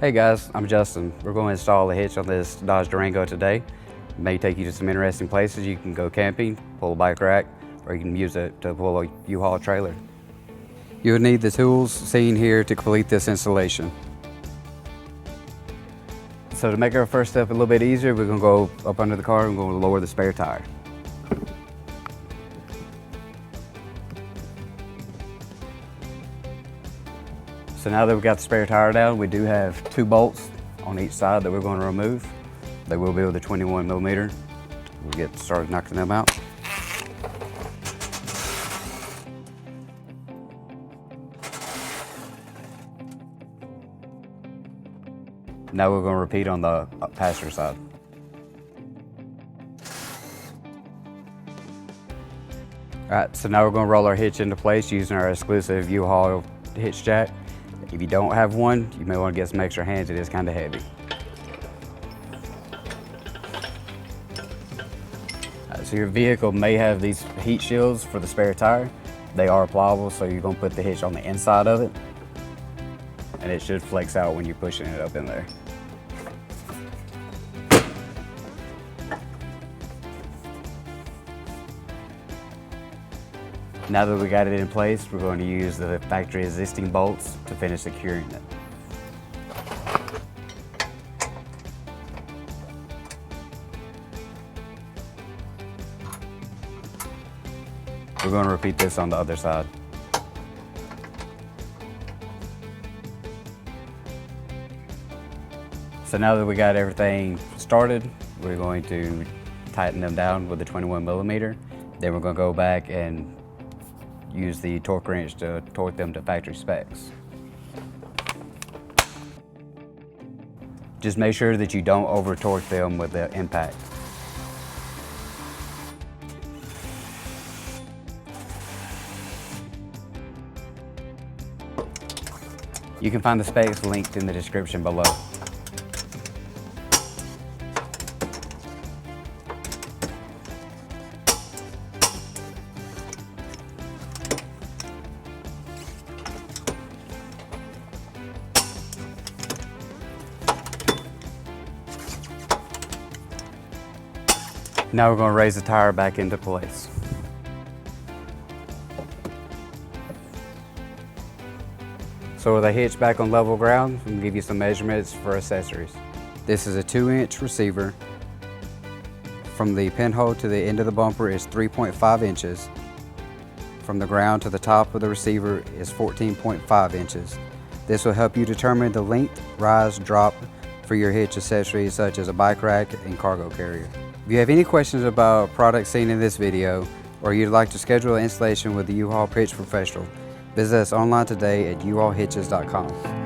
Hey guys, I'm Justin. We're going to install a hitch on this Dodge Durango today. It may take you to some interesting places. You can go camping, pull a bike rack, or you can use it to pull a U-Haul trailer. You'll need the tools seen here to complete this installation. So to make our first step a little bit easier, we're going to go up under the car and we're going to lower the spare tire. So now that we've got the spare tire down, we do have 2 bolts on each side that we're going to remove. They will be with a 21mm. We'll get started knocking them out. Now we're going to repeat on the passenger side. All right, so now we're going to roll our hitch into place using our exclusive U-Haul hitch jack. If you don't have one, you may want to get some extra hands. It is kind of heavy. So your vehicle may have these heat shields for the spare tire. They are pliable, so you're going to put the hitch on the inside of it, and it should flex out when you're pushing it up in there. Now that we got it in place, we're going to use the factory existing bolts to finish securing it. We're going to repeat this on the other side. So now that we got everything started, we're going to tighten them down with the 21mm. Then we're going to go back and use the torque wrench to torque them to factory specs. Just make sure that you don't over torque them with the impact. You can find the specs linked in the description below. Now we're going to raise the tire back into place. So with the hitch back on level ground, I'm going to give you some measurements for accessories. This is a 2-inch receiver. From the pinhole to the end of the bumper is 3.5 inches. From the ground to the top of the receiver is 14.5 inches. This will help you determine the length, rise, drop for your hitch accessories such as a bike rack and cargo carrier. If you have any questions about products seen in this video, or you'd like to schedule an installation with the U-Haul Hitch Professional, visit us online today at uhaulhitches.com.